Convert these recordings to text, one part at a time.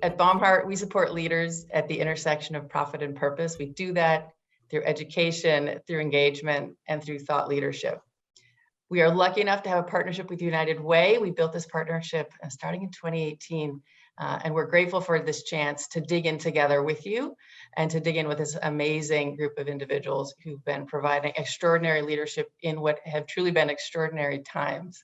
At Baumhart, we support leaders at the intersection of profit and purpose. We do that through education, through engagement, and through thought leadership. We are lucky enough to have a partnership with United Way. We built this partnership starting in 2018, and we're grateful for this chance to dig in together with you and to dig in with this amazing group of individuals who've been providing extraordinary leadership in what have truly been extraordinary times.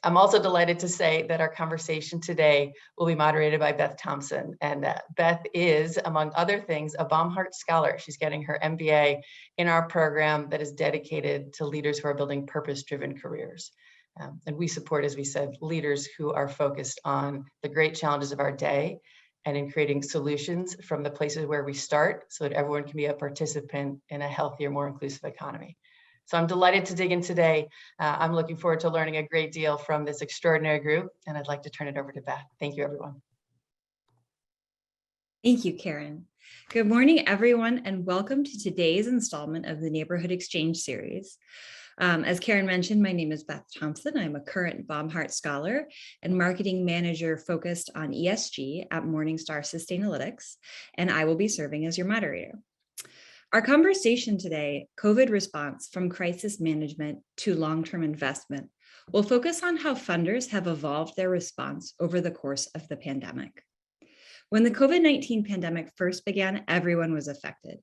I'm also delighted to say that our conversation today will be moderated by Beth Thompson. And Beth is, among other things, a Baumhart Scholar. She's getting her MBA in our program that is dedicated to leaders who are building purpose-driven careers. And we support, as we said, leaders who are focused on the great challenges of our day and in creating solutions from the places where we start so that everyone can be a participant in a healthier, more inclusive economy. So I'm delighted to dig in today. I'm looking forward to learning a great deal from this extraordinary group, and I'd like to turn it over to Beth. Thank you, everyone. Thank you, Karen. Good morning, everyone, and welcome to today's installment of the Neighborhood Exchange series. As Karen mentioned, my name is Beth Thompson. I'm a current Baumhart Scholar and Marketing Manager focused on ESG at Morningstar Sustainalytics, and I will be serving as your moderator. Our conversation today, COVID response from crisis management to long-term investment, will focus on how funders have evolved their response over the course of the pandemic. When the COVID-19 pandemic first began, everyone was affected.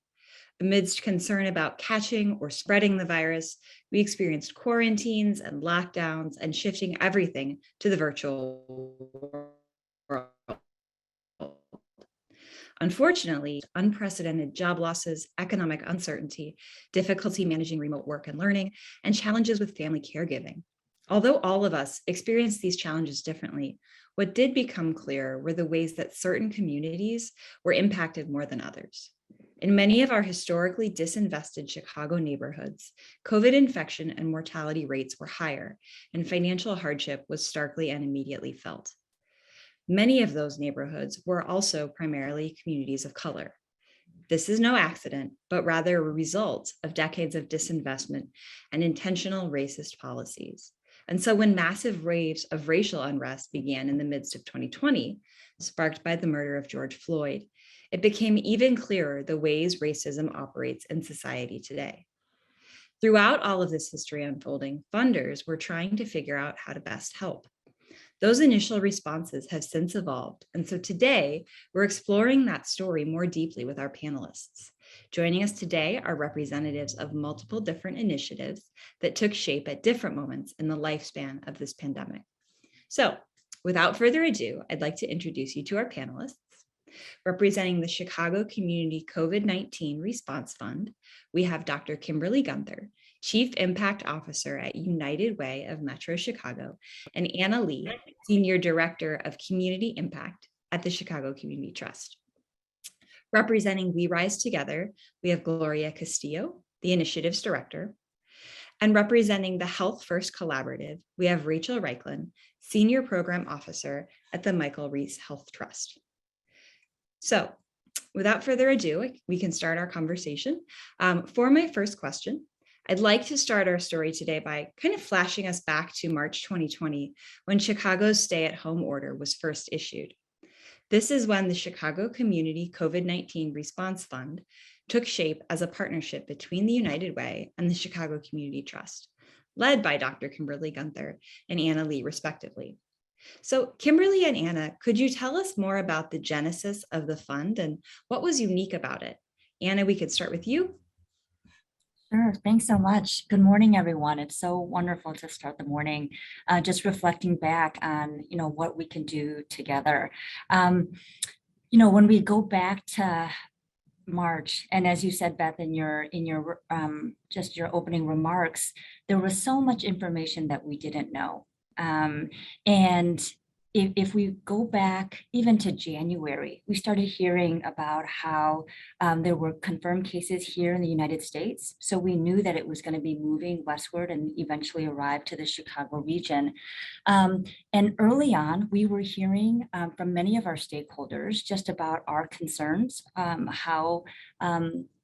Amidst concern about catching or spreading the virus, we experienced quarantines and lockdowns and shifting everything to the virtual world. Unfortunately, unprecedented job losses, economic uncertainty, difficulty managing remote work and learning, and challenges with family caregiving. Although all of us experienced these challenges differently, what did become clear were the ways that certain communities were impacted more than others. In many of our historically disinvested Chicago neighborhoods, COVID infection and mortality rates were higher, and financial hardship was starkly and immediately felt. Many of those neighborhoods were also primarily communities of color. This is no accident, but rather a result of decades of disinvestment and intentional racist policies. And so when massive waves of racial unrest began in the midst of 2020, sparked by the murder of George Floyd, it became even clearer the ways racism operates in society today. Throughout all of this history unfolding, funders were trying to figure out how to best help. Those initial responses have since evolved, and so today we're exploring that story more deeply with our panelists. Joining us today are representatives of multiple different initiatives that took shape at different moments in the lifespan of this pandemic. So, without further ado, I'd like to introduce you to our panelists. Representing the Chicago Community COVID-19 Response Fund, we have Dr. Kimberlee Guenther, Chief Impact Officer at United Way of Metro Chicago, and Anna Lee, Senior Director of Community Impact at the Chicago Community Trust. Representing We Rise Together, we have Gloria Castillo, the Initiatives Director. And representing the Health First Collaborative, we have Reichlin, Senior Program Officer at the Michael Reese Health Trust. So without further ado, we can start our conversation. For my first question, I'd like to start our story today by kind of flashing us back to March 2020, when Chicago's stay-at-home order was first issued. This is when the Chicago Community COVID-19 Response Fund took shape as a partnership between the United Way and the Chicago Community Trust, led by Dr. Kimberlee Guenther and Anna Lee, respectively. So Kimberlee and Anna, could you tell us more about the genesis of the fund and what was unique about it? Anna, we could start with you. Sure. Thanks so much. Good morning, everyone. It's so wonderful to start the morning just reflecting back on, what we can do together. When we go back to March, and as you said, Beth, in your just your opening remarks, there was so much information that we didn't know. And if we go back even to January, we started hearing about how there were confirmed cases here in the United States. So we knew that it was going to be moving westward and eventually arrive to the Chicago region. And early on, we were hearing from many of our stakeholders just about our concerns, how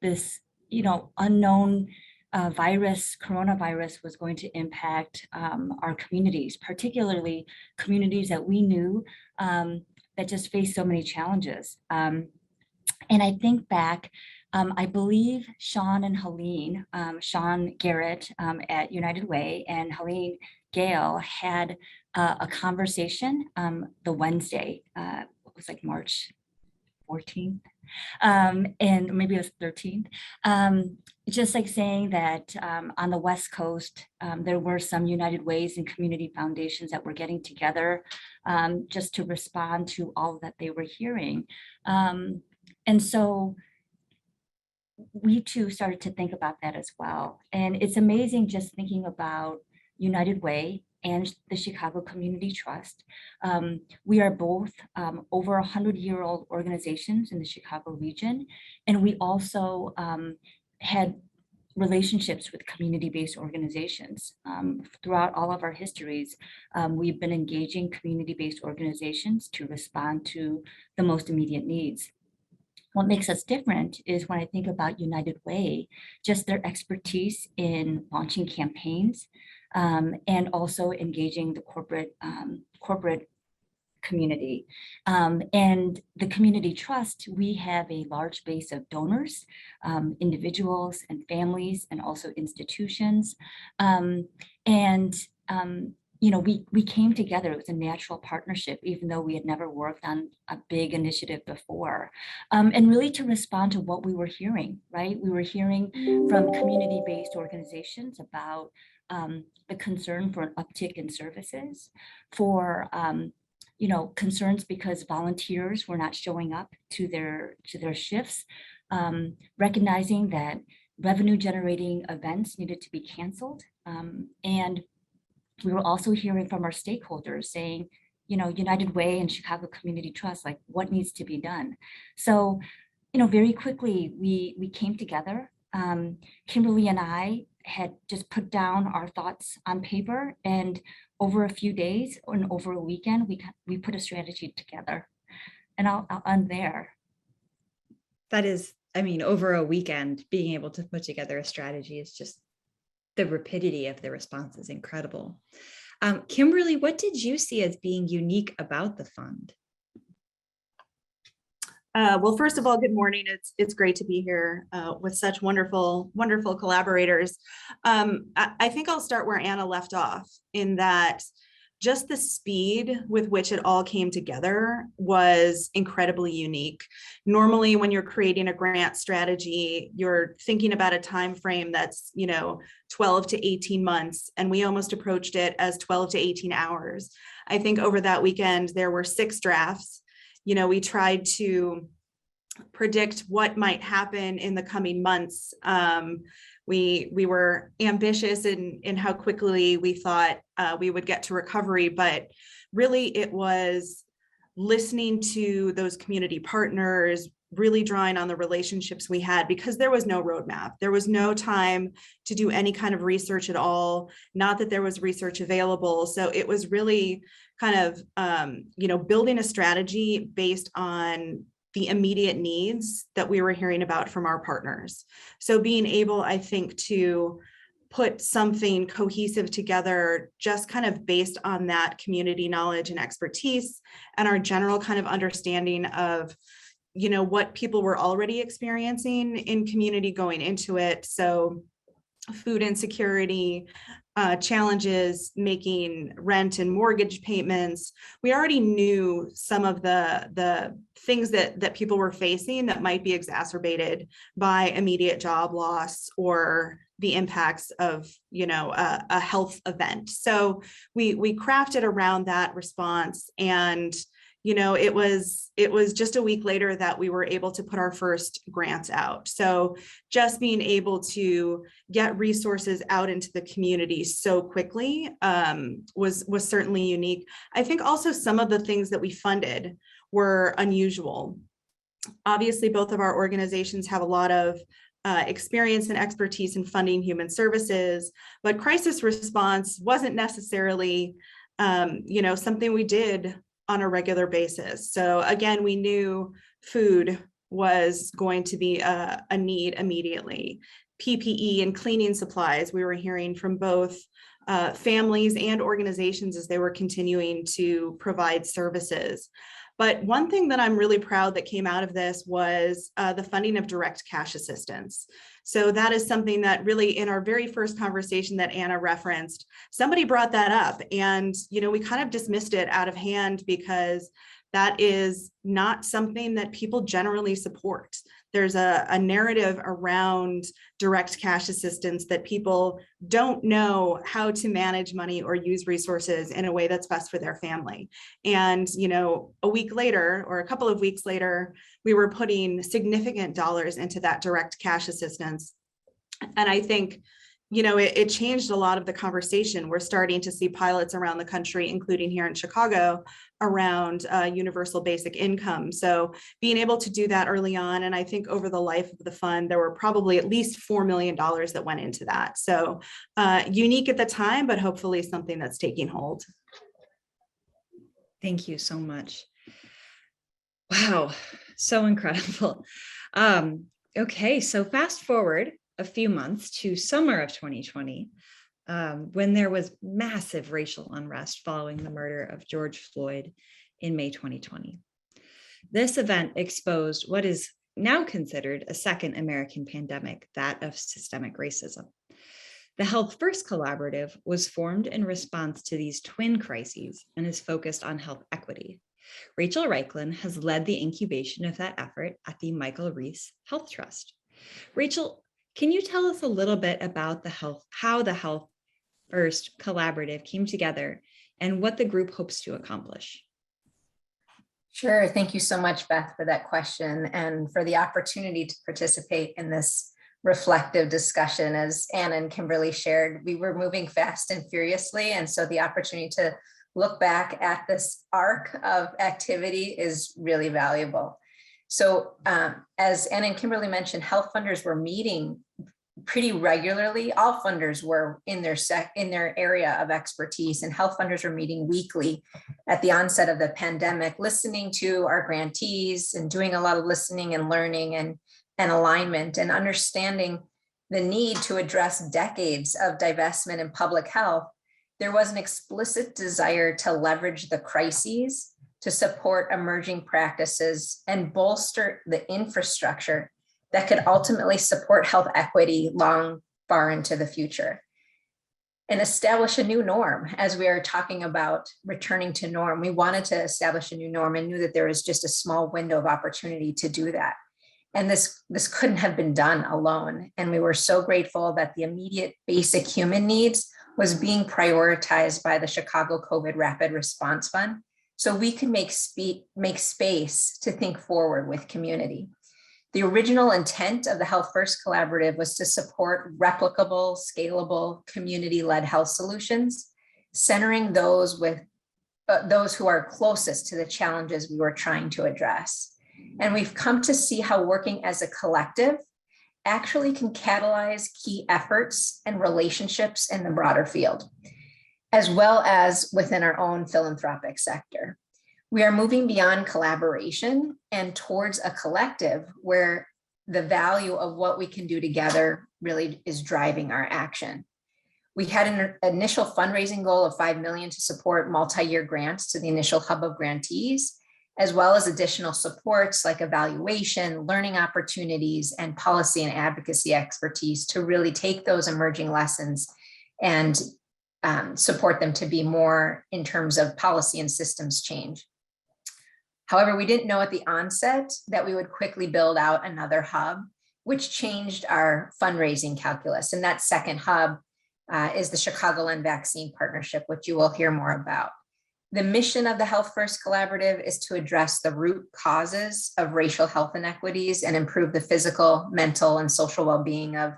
this, unknown coronavirus was going to impact our communities, particularly communities that we knew that just face so many challenges. And I think back, I believe Sean and Helene, Sean Garrett at United Way and Helene Gale had a conversation the Wednesday, it was like March 14th, and maybe it was 13th, just like saying that on the West Coast, there were some United Ways and community foundations that were getting together just to respond to all that they were hearing. And so we too started to think about that as well. And it's amazing just thinking about United Way and the Chicago Community Trust. We are both over 100-year-old organizations in the Chicago region. And we also had relationships with community-based organizations. Throughout all of our histories, we've been engaging community-based organizations to respond to the most immediate needs. What makes us different is when I think about United Way, just their expertise in launching campaigns and also engaging the corporate community. And the Community Trust, we have a large base of donors, individuals and families, and also institutions. You know, we came together. It was a natural partnership, even though we had never worked on a big initiative before. And really to respond to what we were hearing, right? We were hearing from community-based organizations about the concern for an uptick in services, for you know, concerns because volunteers were not showing up to their shifts, recognizing that revenue generating events needed to be canceled. And we were also hearing from our stakeholders saying, you know, United Way and Chicago Community Trust, like what needs to be done. So, you know, very quickly we came together. Kimberlee and I had just put down our thoughts on paper, and over a few days and over a weekend, we put a strategy together. And I'll end there. That is, I mean, over a weekend, being able to put together a strategy is just, the rapidity of the response is incredible. Kimberlee, what did you see as being unique about the fund? Well, first of all, good morning. It's great to be here with such wonderful collaborators. I think I'll start where Anna left off, in that just the speed with which it all came together was incredibly unique. Normally, when you're creating a grant strategy, you're thinking about a time frame that's, you know, 12 to 18 months, and we almost approached it as 12 to 18 hours. I think over that weekend, there were 6 drafts. You know, we tried to predict what might happen in the coming months. We were ambitious in how quickly we thought we would get to recovery, but really it was listening to those community partners, really drawing on the relationships we had, because there was no roadmap. There was no time to do any kind of research at all. Not that there was research available. So it was really kind of, you know, building a strategy based on the immediate needs that we were hearing about from our partners. So being able, I think, to put something cohesive together, just kind of based on that community knowledge and expertise and our general kind of understanding of, you know, what people were already experiencing in community going into it. So food insecurity, challenges making rent and mortgage payments. We already knew some of the things that people were facing that might be exacerbated by immediate job loss or the impacts of, you know, a health event. So we crafted around that response, and you know, it was just a week later that we were able to put our first grants out. So just being able to get resources out into the community so quickly was certainly unique. I think also some of the things that we funded were unusual. Obviously, both of our organizations have a lot of experience and expertise in funding human services, but crisis response wasn't necessarily, you know, something we did on a regular basis. So again, we knew food was going to be a need immediately. PPE and cleaning supplies, we were hearing from both families and organizations as they were continuing to provide services. But one thing that I'm really proud that came out of this was the funding of direct cash assistance. So that is something that really, in our very first conversation that Anna referenced, somebody brought that up, and we kind of dismissed it out of hand because that is not something that people generally support. There's a narrative around direct cash assistance that people don't know how to manage money or use resources in a way that's best for their family. And, a week later or a couple of weeks later, we were putting significant dollars into that direct cash assistance. And I think it changed a lot of the conversation. We're starting to see pilots around the country, including here in Chicago, around universal basic income. So being able to do that early on, and I think over the life of the fund, there were probably at least $4 million that went into that. So unique at the time, but hopefully something that's taking hold. Thank you so much. Wow, so incredible. Okay, so fast forward a few months to summer of 2020, when there was massive racial unrest following the murder of George Floyd in May 2020. This event exposed what is now considered a second American pandemic, that of systemic racism. The Health First Collaborative was formed in response to these twin crises and is focused on health equity. Rachel Reichlin has led the incubation of that effort at the Michael Reese Health Trust. Rachel, can you tell us a little bit about how the Health First Collaborative came together and what the group hopes to accomplish? Sure. Thank you so much, Beth, for that question and for the opportunity to participate in this reflective discussion. As Anna and Kimberlee shared, we were moving fast and furiously, and so the opportunity to look back at this arc of activity is really valuable. So as Anna and Kimberlee mentioned, health funders were meeting pretty regularly. All funders were in their area of expertise, and health funders were meeting weekly at the onset of the pandemic, listening to our grantees and doing a lot of listening and learning and alignment and understanding the need to address decades of divestment in public health. There was an explicit desire to leverage the crises to support emerging practices and bolster the infrastructure that could ultimately support health equity long far into the future and establish a new norm. As we are talking about returning to norm, we wanted to establish a new norm and knew that there was just a small window of opportunity to do that. And this couldn't have been done alone. And we were so grateful that the immediate basic human needs was being prioritized by the Chicago COVID Rapid Response Fund, so we can make space to think forward with community. The original intent of the Health First Collaborative was to support replicable, scalable, community-led health solutions, centering those who are closest to the challenges we were trying to address. And we've come to see how working as a collective actually can catalyze key efforts and relationships in the broader field, as well as within our own philanthropic sector. We are moving beyond collaboration and towards a collective where the value of what we can do together really is driving our action. We had an initial fundraising goal of $5 million to support multi-year grants to the initial hub of grantees, as well as additional supports like evaluation, learning opportunities, and policy and advocacy expertise to really take those emerging lessons and support them to be more in terms of policy and systems change. However, we didn't know at the onset that we would quickly build out another hub, which changed our fundraising calculus. And that second hub is the Chicagoland Vaccine Partnership, which you will hear more about. The mission of the Health First Collaborative is to address the root causes of racial health inequities and improve the physical, mental, and social well-being of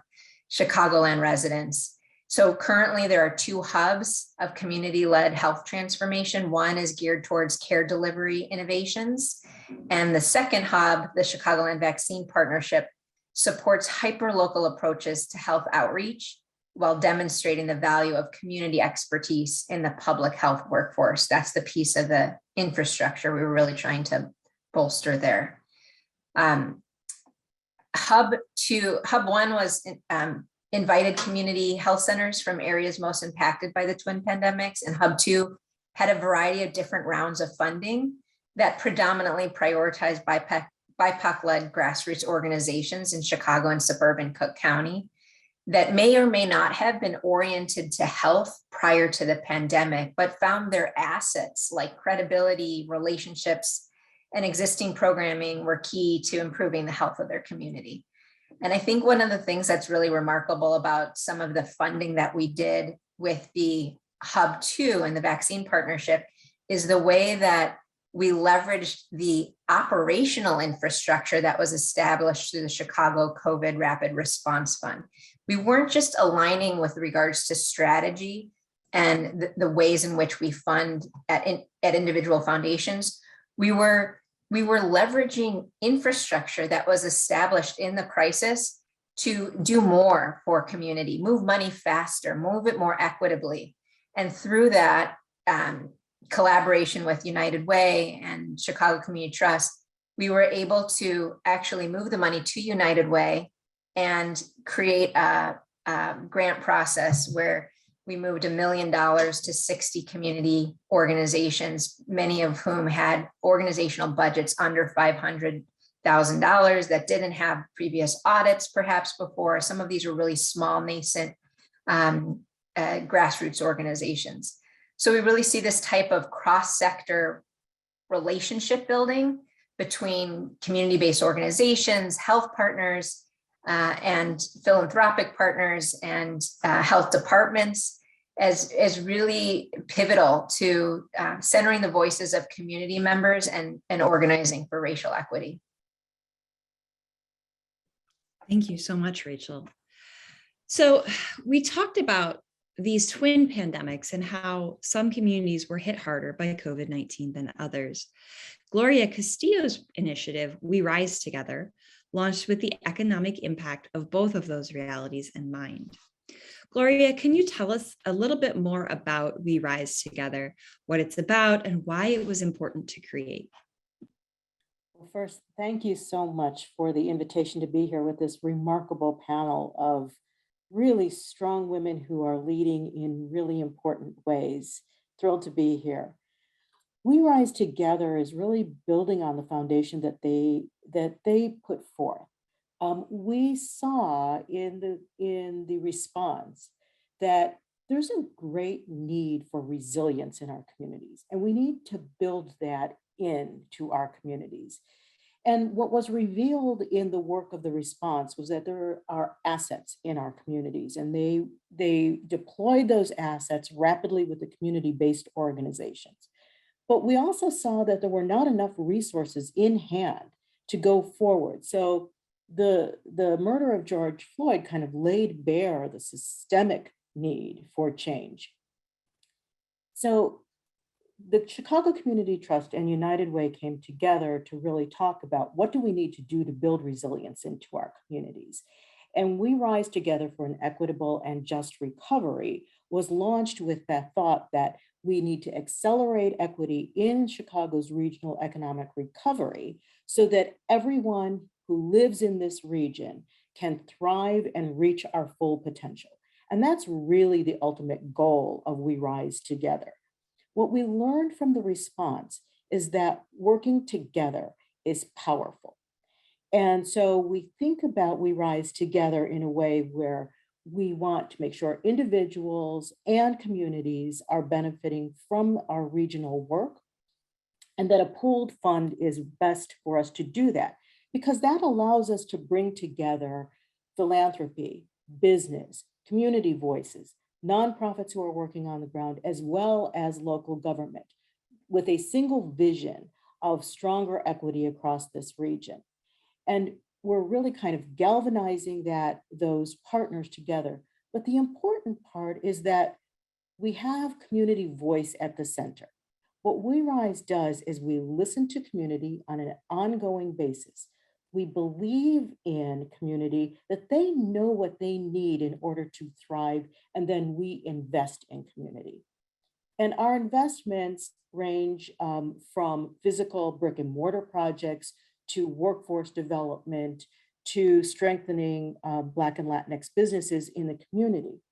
Chicagoland residents. So currently there are 2 hubs of community-led health transformation. One is geared towards care delivery innovations. And the second hub, the Chicagoland Vaccine Partnership, supports hyperlocal approaches to health outreach while demonstrating the value of community expertise in the public health workforce. That's the piece of the infrastructure we were really trying to bolster there. Hub 1 was invited community health centers from areas most impacted by the twin pandemics, and Hub 2 had a variety of different rounds of funding that predominantly prioritized BIPOC-led grassroots organizations in Chicago and suburban Cook County that may or may not have been oriented to health prior to the pandemic, but found their assets like credibility, relationships, and existing programming were key to improving the health of their community. And I think one of the things that's really remarkable about some of the funding that we did with the Hub 2 and the vaccine partnership is the way that we leveraged the operational infrastructure that was established through the Chicago COVID Rapid Response Fund. We weren't just aligning with regards to strategy and the ways in which we fund at individual foundations. We were leveraging infrastructure that was established in the crisis to do more for community, move money faster, move it more equitably. And through that collaboration with United Way and Chicago Community Trust, we were able to actually move the money to United Way and create a grant process where we moved $1 million to 60 community organizations, many of whom had organizational budgets under $500,000 that didn't have previous audits perhaps before. Some of these were really small, nascent grassroots organizations. So we really see this type of cross-sector relationship building between community-based organizations, health partners, and philanthropic partners and health departments as really pivotal to centering the voices of community members and organizing for racial equity. Thank you so much, Rachel. So we talked about these twin pandemics and how some communities were hit harder by COVID-19 than others. Gloria Castillo's initiative, We Rise Together, launched with the economic impact of both of those realities in mind. Gloria, can you tell us a little bit more about We Rise Together, what it's about, and why it was important to create? Well, first, thank you so much for the invitation to be here with this remarkable panel of really strong women who are leading in really important ways. Thrilled to be here. We Rise Together is really building on the foundation that they put forth. We saw in the response that there's a great need for resilience in our communities, and we need to build that into our communities. And what was revealed in the work of the response was that there are assets in our communities, and they deployed those assets rapidly with the community-based organizations. But we also saw that there were not enough resources in hand to go forward. So the murder of George Floyd kind of laid bare the systemic need for change. So the Chicago Community Trust and United Way came together to really talk about what do we need to do to build resilience into our communities. And We Rise Together for an Equitable and Just Recovery was launched with that thought that we need to accelerate equity in Chicago's regional economic recovery so that everyone who lives in this region can thrive and reach our full potential. And that's really the ultimate goal of We Rise Together. What we learned from the response is that working together is powerful. And so we think about We Rise Together in a way where we want to make sure individuals and communities are benefiting from our regional work, and that a pooled fund is best for us to do that, because that allows us to bring together philanthropy, business, community voices, nonprofits who are working on the ground, as well as local government, with a single vision of stronger equity across this region. And we're really kind of galvanizing those partners together. But the important part is that we have community voice at the center. What We Rise does is we listen to community on an ongoing basis. We believe in community, that they know what they need in order to thrive, and then we invest in community. And our investments range from physical brick and mortar projects to workforce development, to strengthening Black and Latinx businesses in the community.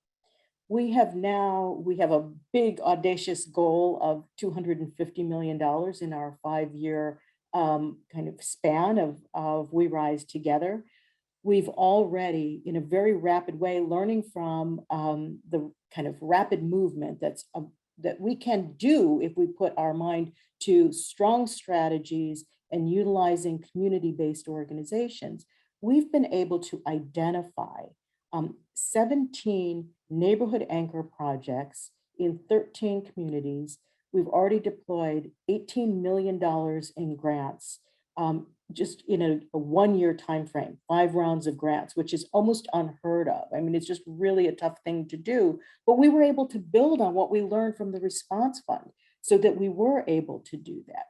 we have a big audacious goal of $250 million in our 5-year kind of span of We Rise Together. We've already, in a very rapid way, learning from the kind of rapid movement that we can do if we put our mind to strong strategies and utilizing community-based organizations. We've been able to identify 17 neighborhood anchor projects in 13 communities. We've already deployed $18 million in grants just in a 1-year timeframe, 5 rounds of grants, which is almost unheard of. I mean, it's just really a tough thing to do, but we were able to build on what we learned from the response fund so that we were able to do that.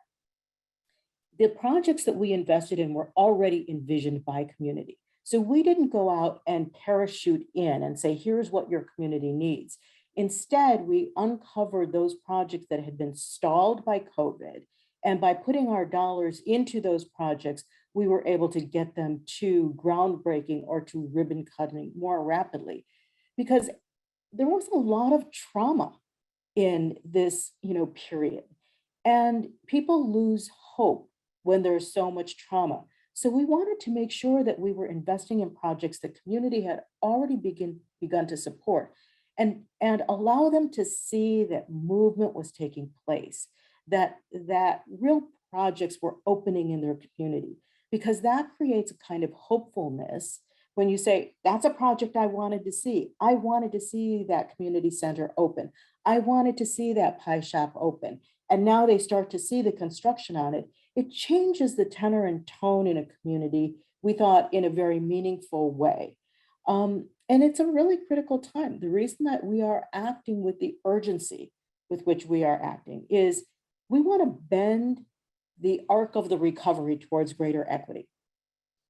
The projects that we invested in were already envisioned by community. So we didn't go out and parachute in and say, here's what your community needs. Instead, we uncovered those projects that had been stalled by COVID. And by putting our dollars into those projects, we were able to get them to groundbreaking or to ribbon cutting more rapidly. Because there was a lot of trauma in this, period. And people lose hope when there's so much trauma. So we wanted to make sure that we were investing in projects that community had already begun to support and allow them to see that movement was taking place, that real projects were opening in their community, because that creates a kind of hopefulness when you say, that's a project I wanted to see. I wanted to see that community center open. I wanted to see that pie shop open. And now they start to see the construction on it. It changes the tenor and tone in a community, we thought, in a very meaningful way. And it's a really critical time. The reason that we are acting with the urgency with which we are acting is we want to bend the arc of the recovery towards greater equity.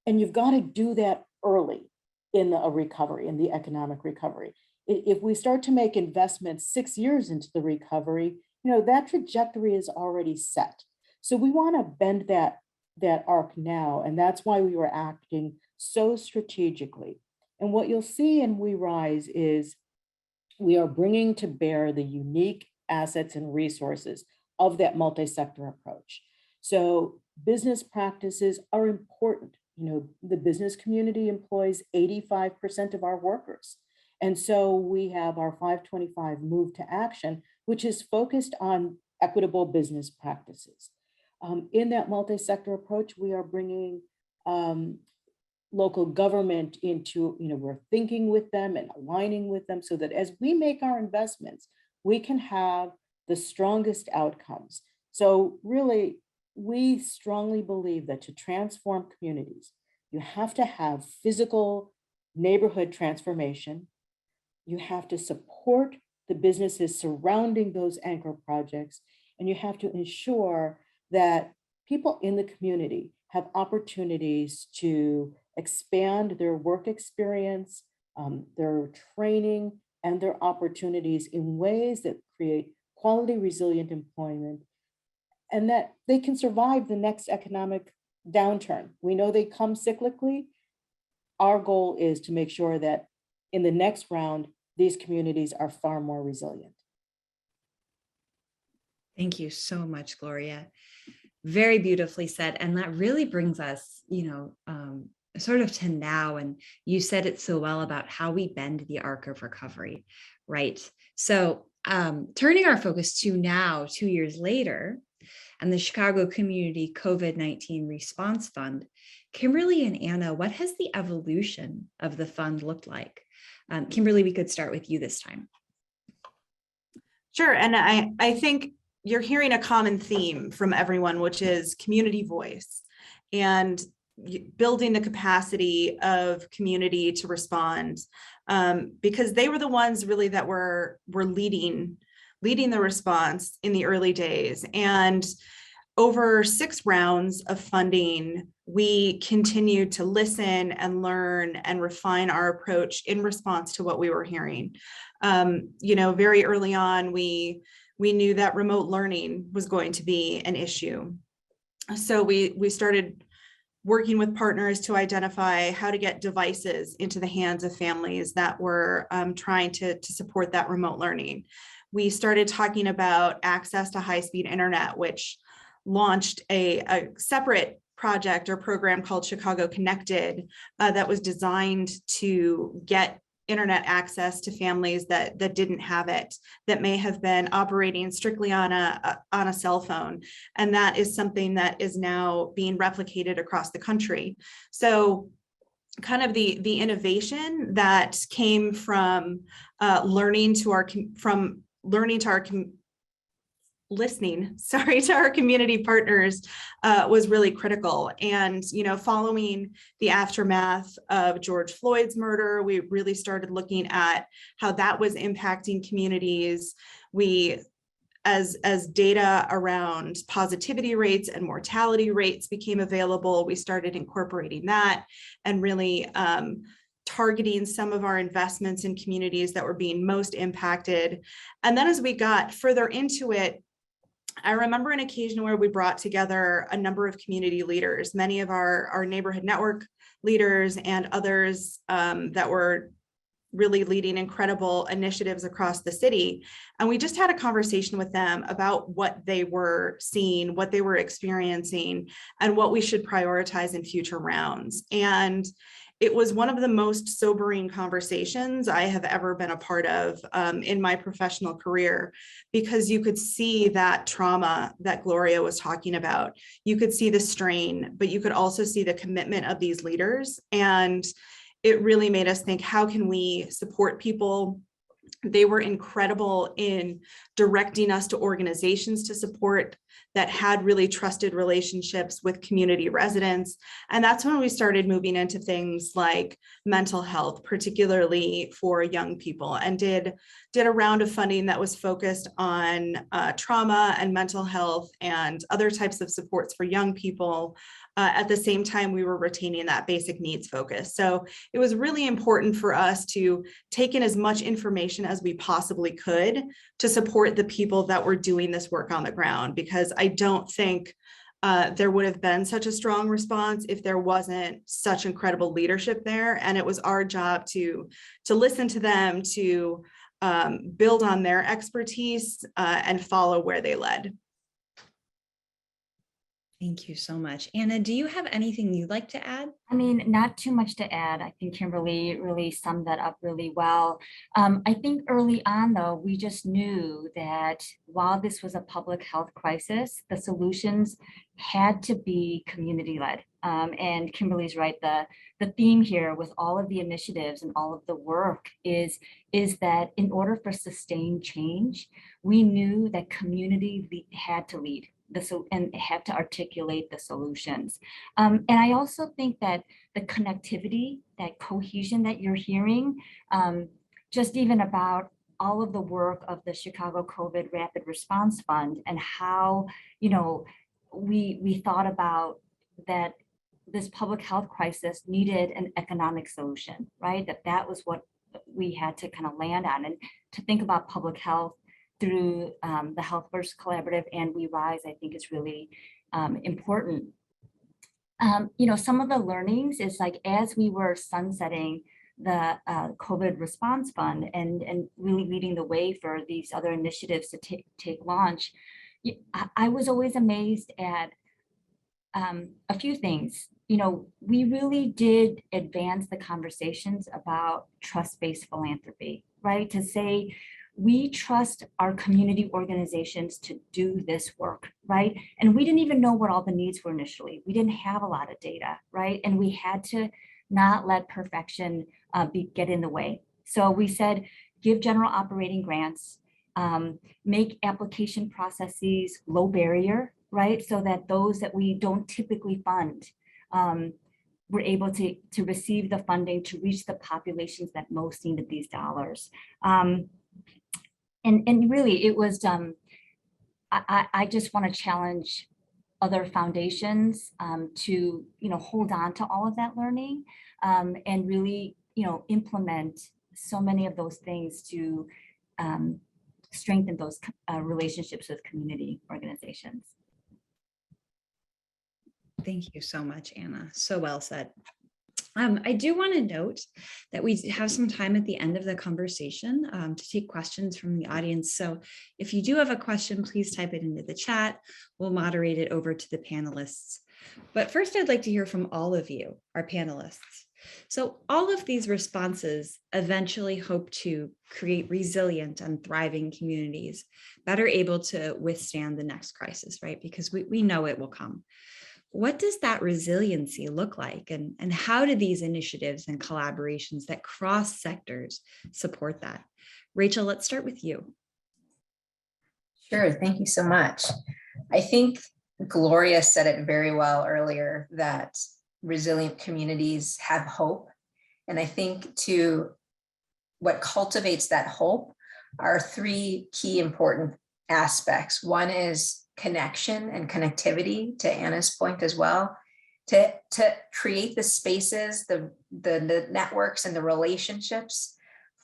And you've got to do that early in the recovery, in the economic recovery. If we start to make investments 6 years into the recovery, that trajectory is already set. So we want to bend that arc now, and that's why we were acting so strategically. And what you'll see in We Rise is we are bringing to bear the unique assets and resources of that multi-sector approach. So business practices are important. The business community employs 85% of our workers. And so we have our 525 Move to Action, which is focused on equitable business practices. In that multi-sector approach, we are bringing local government into, we're thinking with them and aligning with them so that as we make our investments, we can have the strongest outcomes. So really, we strongly believe that to transform communities, you have to have physical neighborhood transformation. You have to support the businesses surrounding those anchor projects, and you have to ensure that people in the community have opportunities to expand their work experience, their training, and their opportunities in ways that create quality, resilient employment, and that they can survive the next economic downturn. We know they come cyclically. Our goal is to make sure that in the next round, these communities are far more resilient. Thank you so much, Gloria. Very beautifully said. And that really brings us, sort of to now. And you said it so well about how we bend the arc of recovery, right? So turning our focus to now, 2 years later, and the Chicago Community COVID-19 Response Fund, Kimberlee and Anna, what has the evolution of the fund looked like? Kimberlee, we could start with you this time. Sure, and I think you're hearing a common theme from everyone, which is community voice and building the capacity of community to respond, because they were the ones really that were leading the response in the early days. And over 6 rounds of funding, we continued to listen and learn and refine our approach in response to what we were hearing. Very early on, we knew that remote learning was going to be an issue. So we started working with partners to identify how to get devices into the hands of families that were trying to support that remote learning. We started talking about access to high-speed internet, which launched a separate project or program called Chicago Connected that was designed to get internet access to families that didn't have it, that may have been operating strictly on a cell phone. And that is something that is now being replicated across the country. So kind of the innovation that came from listening to our community partners was really critical. And, following the aftermath of George Floyd's murder, we really started looking at how that was impacting communities. As data around positivity rates and mortality rates became available, we started incorporating that and really targeting some of our investments in communities that were being most impacted. And then as we got further into it, I remember an occasion where we brought together a number of community leaders, many of our neighborhood network leaders and others that were really leading incredible initiatives across the city. And we just had a conversation with them about what they were seeing, what they were experiencing, and what we should prioritize in future rounds. And it was one of the most sobering conversations I have ever been a part of in my professional career, because you could see that trauma that Gloria was talking about. You could see the strain, but you could also see the commitment of these leaders. And it really made us think, how can we support people? They were incredible in directing us to organizations to support that had really trusted relationships with community residents. And that's when we started moving into things like mental health, particularly for young people, and did a round of funding that was focused on trauma and mental health and other types of supports for young people. At the same time, we were retaining that basic needs focus. So it was really important for us to take in as much information as we possibly could to support the people that were doing this work on the ground, because I don't think there would have been such a strong response if there wasn't such incredible leadership there. And it was our job to listen to them, to build on their expertise and follow where they led. Thank you so much. Anna, do you have anything you'd like to add? I mean, not too much to add. I think Kimberlee really summed that up really well. I think early on, though, we just knew that while this was a public health crisis, the solutions had to be community-led. And Kimberlee's right. The theme here with all of the initiatives and all of the work is that in order for sustained change, we knew that community had to lead. And have to articulate the solutions. And I also think that the connectivity, that cohesion that you're hearing, just even about all of the work of the Chicago COVID Rapid Response Fund and how, we thought about that this public health crisis needed an economic solution, right? That was what we had to kind of land on, and to think about public health through the Health First Collaborative and We Rise, I think is really important. Some of the learnings is like, as we were sunsetting the COVID Response Fund and really leading the way for these other initiatives to take launch, I was always amazed at a few things. We really did advance the conversations about trust-based philanthropy, right? To say, we trust our community organizations to do this work, right? And we didn't even know what all the needs were initially. We didn't have a lot of data, right? And we had to not let perfection get in the way. So we said, give general operating grants, make application processes low barrier, right? So that those that we don't typically fund, we're able to receive the funding to reach the populations that most needed these dollars. And really, it was, I just want to challenge other foundations to, hold on to all of that learning and really, implement so many of those things to strengthen those relationships with community organizations. Thank you so much, Anna. So well said. I do want to note that we have some time at the end of the conversation to take questions from the audience. So if you do have a question, please type it into the chat. We'll moderate it over to the panelists. But first, I'd like to hear from all of you, our panelists. So all of these responses eventually hope to create resilient and thriving communities, better able to withstand the next crisis, right? Because we know it will come. What does that resiliency look like? And how do these initiatives and collaborations that cross sectors support that? Rachel, let's start with you. Sure, thank you so much. I think Gloria said it very well earlier that resilient communities have hope. And I think what cultivates that hope are three key important aspects. One is connection and connectivity, to Anna's point as well, to create the spaces, the networks and the relationships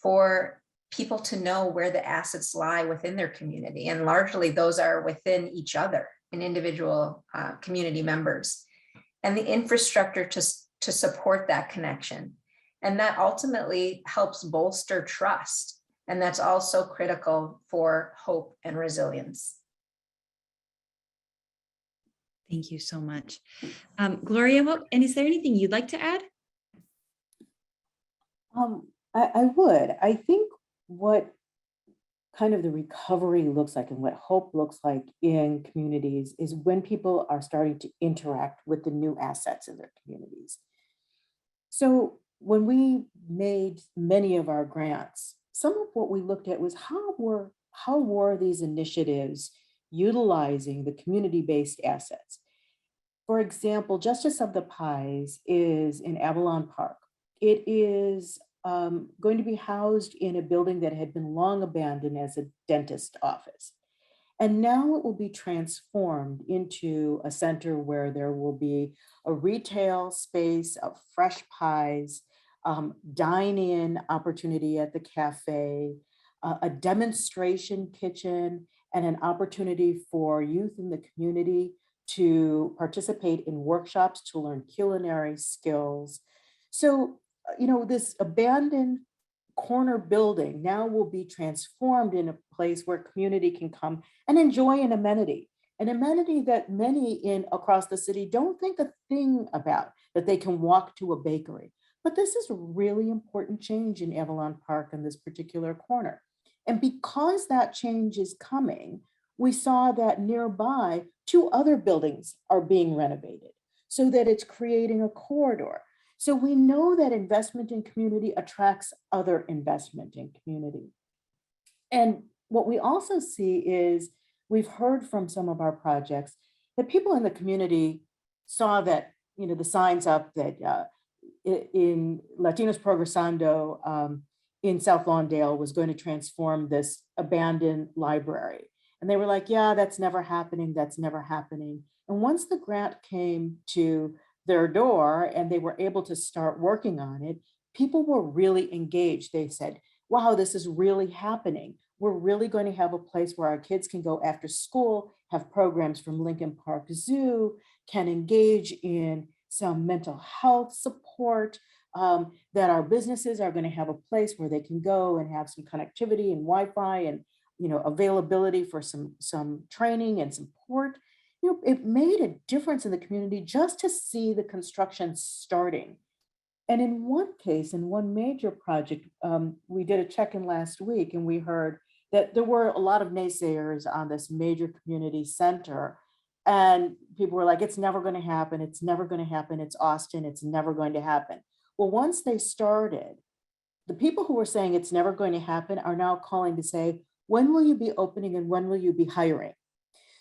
for people to know where the assets lie within their community. And largely those are within each other and individual community members, and the infrastructure to support that connection. And that ultimately helps bolster trust. And that's also critical for hope and resilience. Thank you so much. Gloria, and is there anything you'd like to add? I would. I think what kind of the recovery looks like and what hope looks like in communities is when people are starting to interact with the new assets in their communities. So when we made many of our grants, some of what we looked at was how were these initiatives utilizing the community-based assets. For example, Justice of the Pies is in Avalon Park. It is going to be housed in a building that had been long abandoned as a dentist office. And now it will be transformed into a center where there will be a retail space of fresh pies, dine-in opportunity at the cafe, a demonstration kitchen, and an opportunity for youth in the community to participate in workshops to learn culinary skills. So, this abandoned corner building now will be transformed in a place where community can come and enjoy an amenity that many across the city don't think a thing about, that they can walk to a bakery. But this is a really important change in Avalon Park in this particular corner. And because that change is coming, we saw that nearby 2 other buildings are being renovated so that it's creating a corridor. So we know that investment in community attracts other investment in community. And what we also see is we've heard from some of our projects that people in the community saw that, the signs up that in Latinos Progresando in South Lawndale was going to transform this abandoned library. And they were like, yeah, that's never happening. That's never happening. And once the grant came to their door and they were able to start working on it, people were really engaged. They said, wow, this is really happening. We're really going to have a place where our kids can go after school, have programs from Lincoln Park Zoo, can engage in some mental health support, that our businesses are going to have a place where they can go and have some connectivity and Wi-Fi and availability for some training and support. It made a difference in the community just to see the construction starting. And in one case, in one major project, we did a check-in last week and we heard that there were a lot of naysayers on this major community center. And people were like, it's never going to happen. It's never going to happen. It's Austin. It's never going to happen. Well, once they started, the people who were saying it's never going to happen are now calling to say, when will you be opening and when will you be hiring?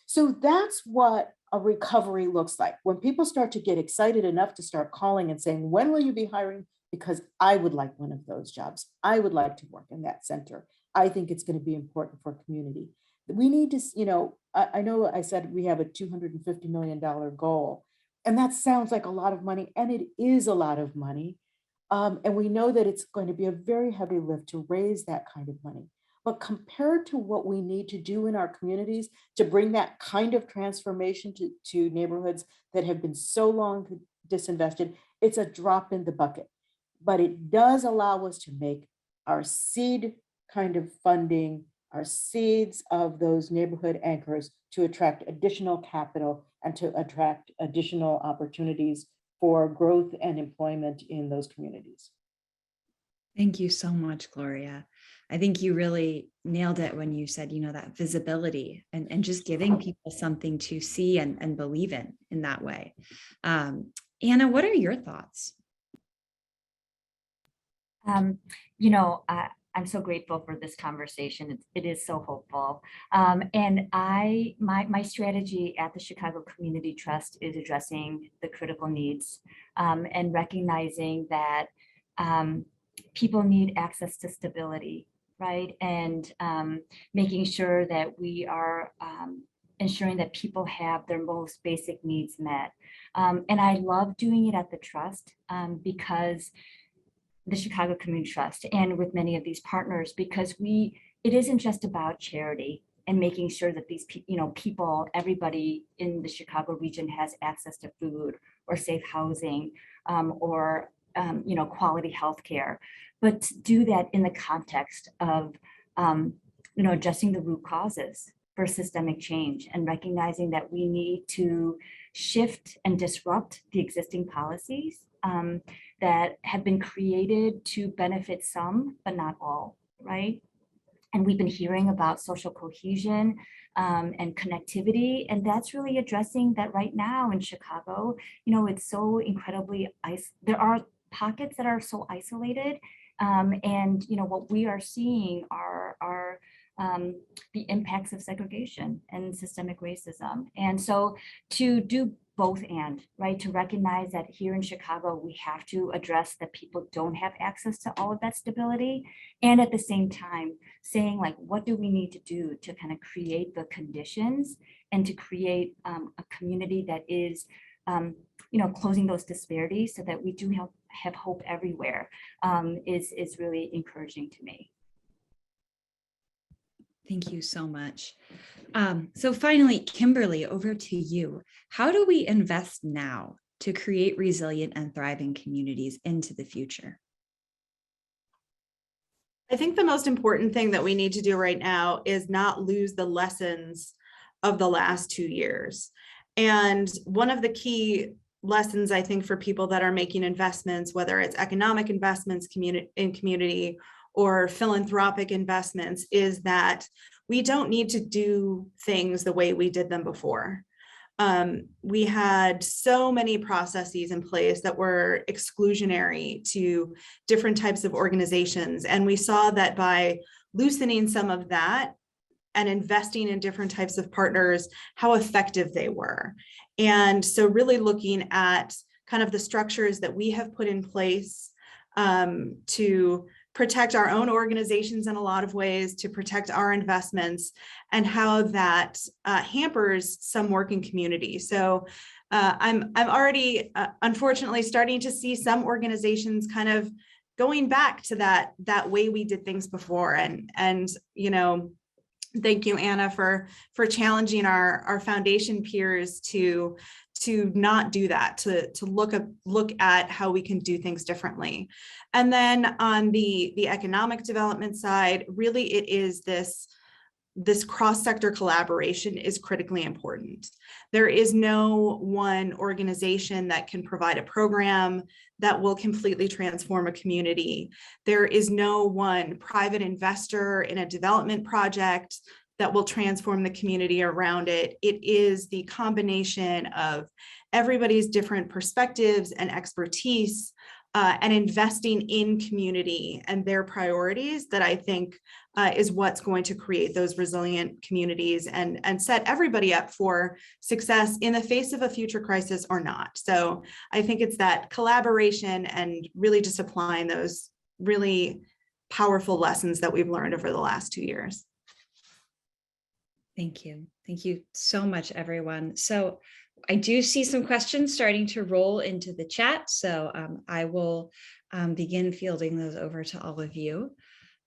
So that's what a recovery looks like. When people start to get excited enough to start calling and saying, when will you be hiring? Because I would like one of those jobs. I would like to work in that center. I think it's going to be important for community. We need to, I know I said we have a $250 million goal, and that sounds like a lot of money, and it is a lot of money. And we know that it's going to be a very heavy lift to raise that kind of money. But compared to what we need to do in our communities to bring that kind of transformation to neighborhoods that have been so long disinvested, it's a drop in the bucket. But it does allow us to make our seed kind of funding, our seeds of those neighborhood anchors to attract additional capital and to attract additional opportunities for growth and employment in those communities. Thank you so much, Gloria. I think you really nailed it when you said, that visibility and just giving people something to see and believe in that way. Anna, what are your thoughts? I'm so grateful for this conversation. It is so hopeful. And my strategy at the Chicago Community Trust is addressing the critical needs and recognizing that people need access to stability, right? And making sure that we are ensuring that people have their most basic needs met. And I love doing it at the Trust because the Chicago Community Trust and with many of these partners, because it isn't just about charity and making sure that these people, everybody in the Chicago region has access to food or safe housing or quality healthcare, but to do that in the context of addressing the root causes for systemic change and recognizing that we need to shift and disrupt the existing policies that have been created to benefit some, but not all, right? And we've been hearing about social cohesion and connectivity, and that's really addressing that right now in Chicago. It's so incredibly, there are pockets that are so isolated, and what we are seeing are the impacts of segregation and systemic racism. And so to do both and, right, to recognize that here in Chicago, we have to address that people don't have access to all of that stability. And at the same time, saying like, what do we need to do to kind of create the conditions and to create a community that is, closing those disparities so that we do have hope everywhere is really encouraging to me. Thank you so much. So finally, Kimberlee, over to you. How do we invest now to create resilient and thriving communities into the future? I think the most important thing that we need to do right now is not lose the lessons of the last 2 years. And one of the key lessons, I think, for people that are making investments, whether it's economic investments in community or philanthropic investments, is that we don't need to do things the way we did them before. We had so many processes in place that were exclusionary to different types of organizations. And we saw that by loosening some of that and investing in different types of partners, how effective they were. And so really looking at kind of the structures that we have put in place to protect our own organizations in a lot of ways, to protect our investments, and how that hampers some work in community. So I'm already, unfortunately, starting to see some organizations kind of going back to that way we did things before. And thank you, Anna, for challenging our foundation peers to not do that, to look at how we can do things differently. And then on the economic development side, really it is this cross-sector collaboration is critically important. There is no one organization that can provide a program that will completely transform a community. There is no one private investor in a development project that will transform the community around it. It is the combination of everybody's different perspectives and expertise and investing in community and their priorities that I think is what's going to create those resilient communities and set everybody up for success in the face of a future crisis or not. So I think it's that collaboration and really just applying those really powerful lessons that we've learned over the last 2 years. Thank you. Thank you so much, everyone. So I do see some questions starting to roll into the chat. So I will begin fielding those over to all of you.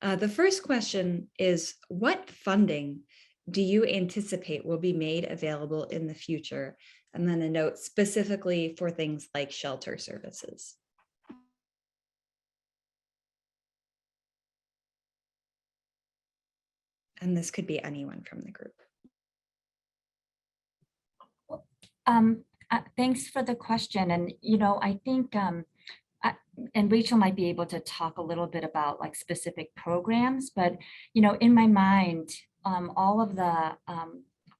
The first question is, what funding do you anticipate will be made available in the future? And then a note specifically for things like shelter services. And this could be anyone from the group. Thanks for the question. And, I think, and Rachel might be able to talk a little bit about like specific programs, but, in my mind, all of the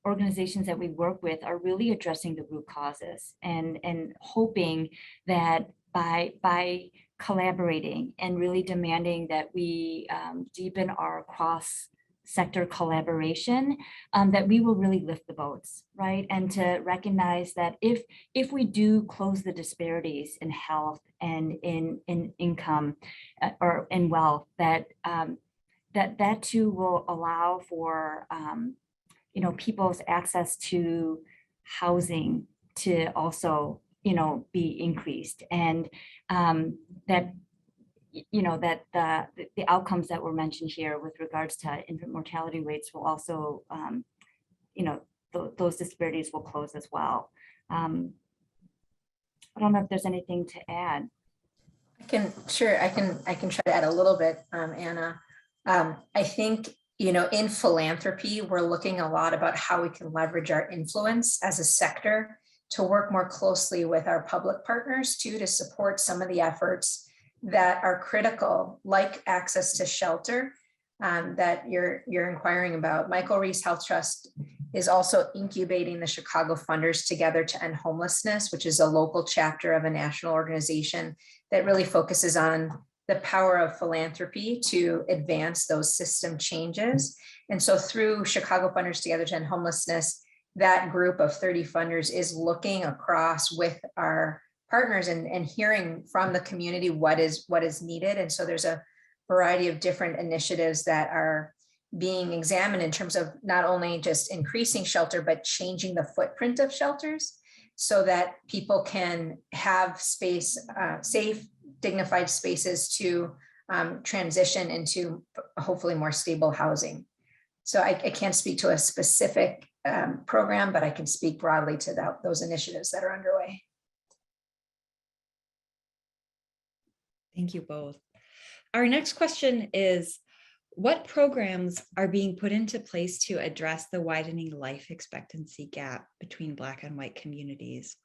organizations that we work with are really addressing the root causes and hoping that by collaborating and really demanding that we deepen our cross-sector collaboration, that we will really lift the boats, right? And to recognize that if we do close the disparities in health and in income or in wealth, that too will allow for people's access to housing to also be increased, and that the outcomes that were mentioned here with regards to infant mortality rates will also those disparities will close as well. I don't know if there's anything to add. I can try to add a little bit, Anna. I think, in philanthropy, we're looking a lot about how we can leverage our influence as a sector to work more closely with our public partners too, to support some of the efforts that are critical, like access to shelter, that you're inquiring about. Michael Reese Health Trust is also incubating the Chicago Funders Together to End Homelessness, which is a local chapter of a national organization that really focuses on the power of philanthropy to advance those system changes. And so through Chicago Funders Together to End Homelessness, that group of 30 funders is looking across with our partners and hearing from the community what is needed. And so there's a variety of different initiatives that are being examined in terms of not only just increasing shelter, but changing the footprint of shelters so that people can have space, safe, dignified spaces to transition into hopefully more stable housing. So I can't speak to a specific program, but I can speak broadly to those initiatives that are underway. Thank you both. Our next question is, what programs are being put into place to address the widening life expectancy gap between Black and white communities?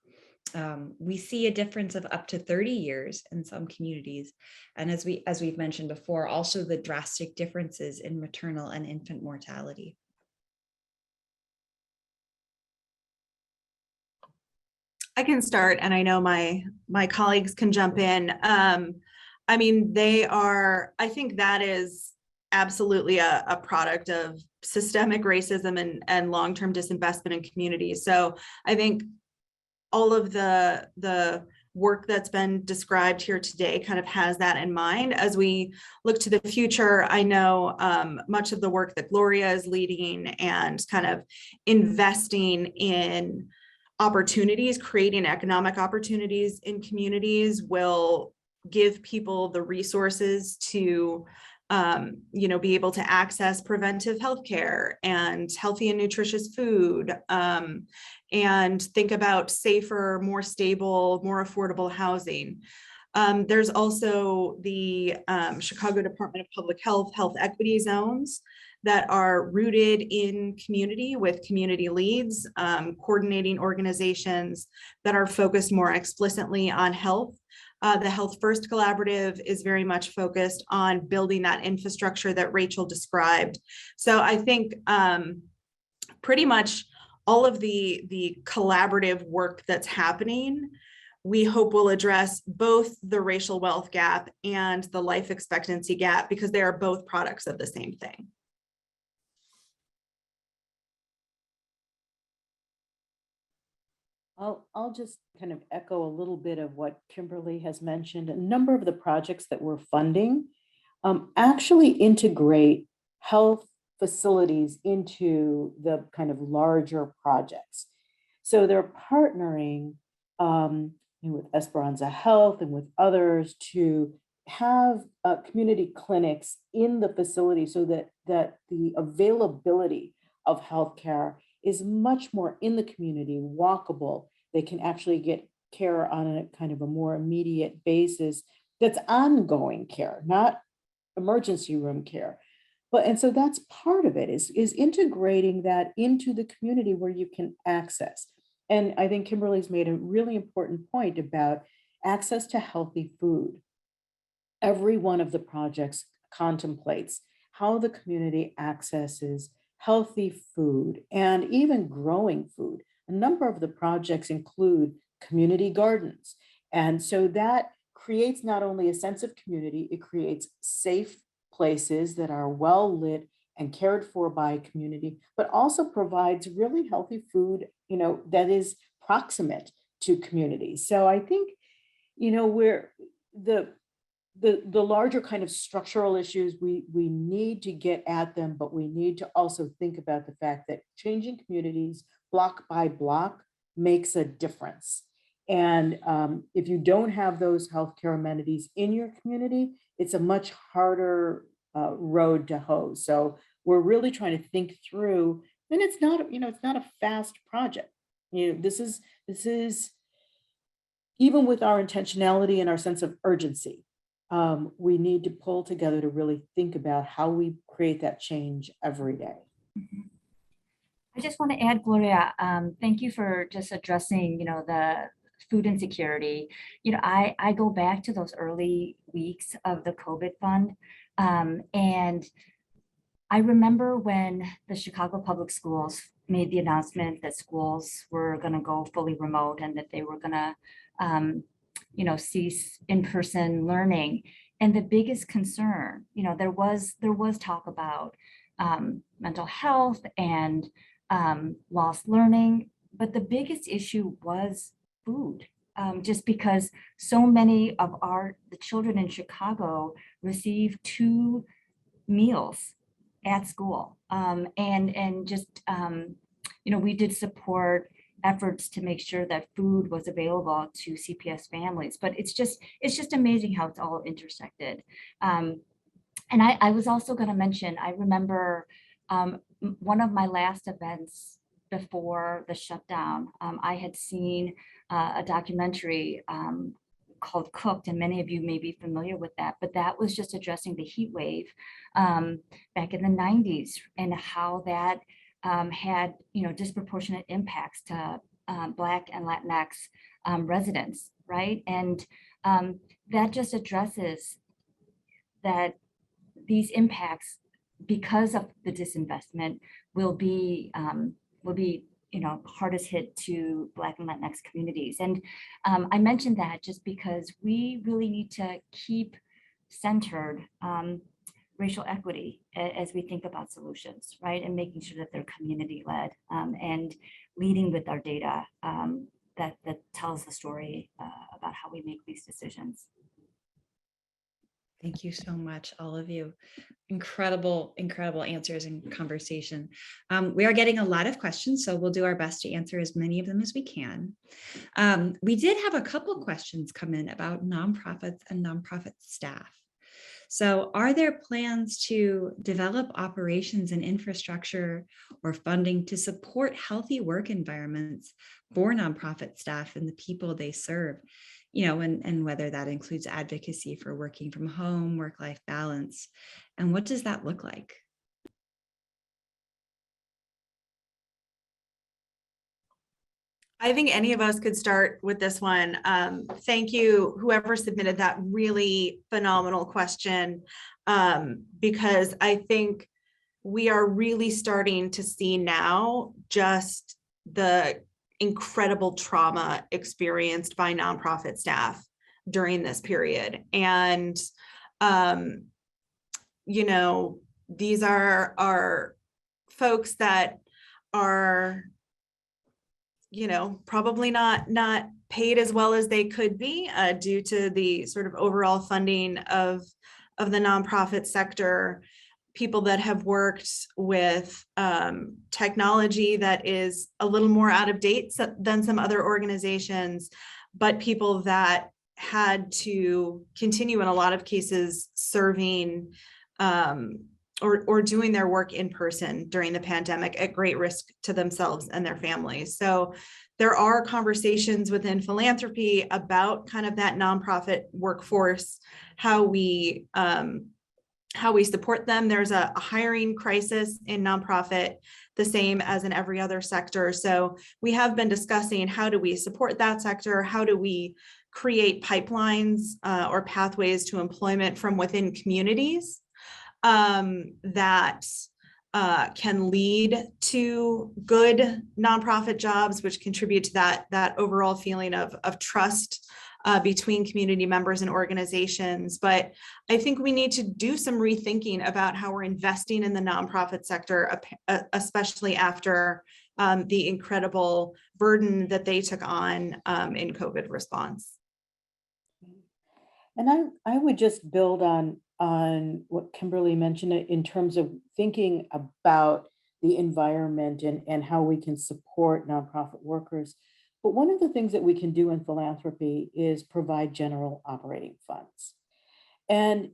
We see a difference of up to 30 years in some communities. And as we've mentioned before, also the drastic differences in maternal and infant mortality. I can start, and I know my colleagues can jump in. I mean, I think that is absolutely a product of systemic racism and long-term disinvestment in communities. So I think all of the work that's been described here today kind of has that in mind. As we look to the future, I know much of the work that Gloria is leading and kind of investing in opportunities, creating economic opportunities in communities will give people the resources to be able to access preventive healthcare and healthy and nutritious food, and think about safer, more stable, more affordable housing. There's also the Chicago Department of Public Health equity zones that are rooted in community with community leads, coordinating organizations that are focused more explicitly on health. The Health First Collaborative is very much focused on building that infrastructure that Rachel described. So I think pretty much all of the collaborative work that's happening, we hope will address both the racial wealth gap and the life expectancy gap, because they are both products of the same thing. I'll just kind of echo a little bit of what Kimberlee has mentioned. A number of the projects that we're funding actually integrate health facilities into the kind of larger projects. So they're partnering with Esperanza Health and with others to have community clinics in the facility so that the availability of healthcare is much more in the community, walkable. They can actually get care on a kind of a more immediate basis that's ongoing care, not emergency room care. And so that's part of it, is integrating that into the community where you can access. And I think Kimberlee's made a really important point about access to healthy food. Every one of the projects contemplates how the community accesses healthy food and even growing food. A number of the projects include community gardens. And so that creates not only a sense of community, it creates safe places that are well lit and cared for by community, but also provides really healthy food, that is proximate to community. So I think, where the larger kind of structural issues, we need to get at them, but we need to also think about the fact that changing communities block by block makes a difference. And if you don't have those healthcare amenities in your community, it's a much harder road to hoe. So we're really trying to think through, and it's not a fast project. This is even with our intentionality and our sense of urgency, we need to pull together to really think about how we create that change every day. Mm-hmm. I just want to add, Gloria, thank you for just addressing, the food insecurity. I go back to those early weeks of the COVID fund. And I remember when the Chicago Public Schools made the announcement that schools were going to go fully remote and that they were going to, cease in-person learning. And the biggest concern, there was talk about mental health and lost learning, but the biggest issue was food. Just because so many of the children in Chicago receive 2 meals at school. We did support efforts to make sure that food was available to CPS families, but it's just amazing how it's all intersected. And I was also going to mention, I remember one of my last events before the shutdown, I had seen a documentary called Cooked, and many of you may be familiar with that, but that was just addressing the heat wave back in the 90s and how that had disproportionate impacts to Black and Latinx residents, right? And that just addresses that these impacts, because of the disinvestment, will be hardest hit to Black and Latinx communities. And I mentioned that just because we really need to keep centered racial equity as we think about solutions, right? And making sure that they're community-led and leading with our data that tells the story about how we make these decisions. Thank you so much, all of you. Incredible answers and conversation. We are getting a lot of questions, so we'll do our best to answer as many of them as we can. We did have a couple questions come in about nonprofits and nonprofit staff. So are there plans to develop operations and infrastructure or funding to support healthy work environments for nonprofit staff and the people they serve? And whether that includes advocacy for working from home, work-life balance, and what does that look like? I think any of us could start with this one. Thank you, whoever submitted that really phenomenal question, because I think we are really starting to see now just the incredible trauma experienced by nonprofit staff during this period. And, these are folks that are, probably not paid as well as they could be due to the sort of overall funding of the nonprofit sector. People that have worked with technology that is a little more out of date than some other organizations, but people that had to continue in a lot of cases serving or doing their work in person during the pandemic at great risk to themselves and their families. So there are conversations within philanthropy about kind of that nonprofit workforce, how we support them. There's a hiring crisis in nonprofit, the same as in every other sector. So we have been discussing, how do we support that sector? How do we create pipelines or pathways to employment from within communities that can lead to good nonprofit jobs, which contribute to that overall feeling of trust between community members and organizations. But I think we need to do some rethinking about how we're investing in the nonprofit sector, especially after the incredible burden that they took on in COVID response. And I would just build on what Kimberlee mentioned in terms of thinking about the environment and how we can support nonprofit workers. But one of the things that we can do in philanthropy is provide general operating funds. And,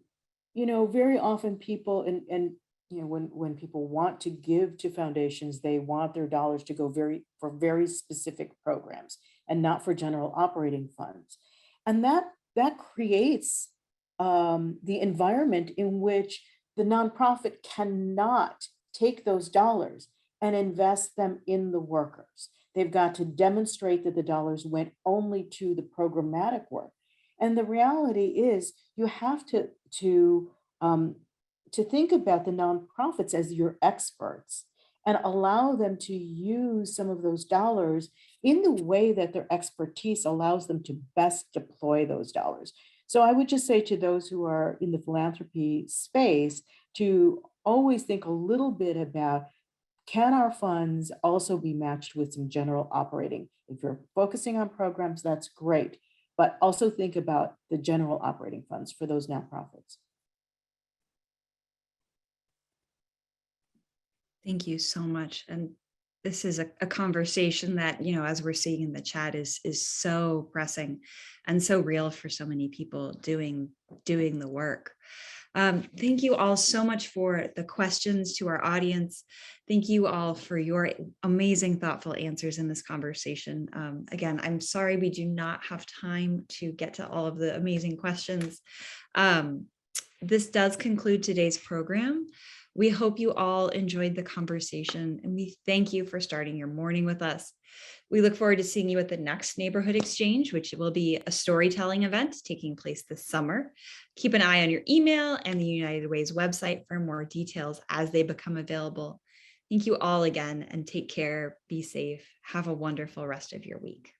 very often people, and when people want to give to foundations, they want their dollars to go for very specific programs and not for general operating funds. And that creates the environment in which the nonprofit cannot take those dollars and invest them in the workers. They've got to demonstrate that the dollars went only to the programmatic work. And the reality is you have to think about the nonprofits as your experts and allow them to use some of those dollars in the way that their expertise allows them to best deploy those dollars. So I would just say to those who are in the philanthropy space to always think a little bit about, can our funds also be matched with some general operating? If you're focusing on programs, that's great, but also think about the general operating funds for those nonprofits. Thank you so much. And this is a conversation that, as we're seeing in the chat, is so pressing and so real for so many people doing the work. Thank you all so much for the questions to our audience. Thank you all for your amazing, thoughtful answers in this conversation. Again, I'm sorry we do not have time to get to all of the amazing questions. This does conclude today's program. We hope you all enjoyed the conversation, and we thank you for starting your morning with us. We look forward to seeing you at the next Neighborhood Exchange, which will be a storytelling event taking place this summer. Keep an eye on your email and the United Way's website for more details as they become available. Thank you all again, and take care, be safe, have a wonderful rest of your week.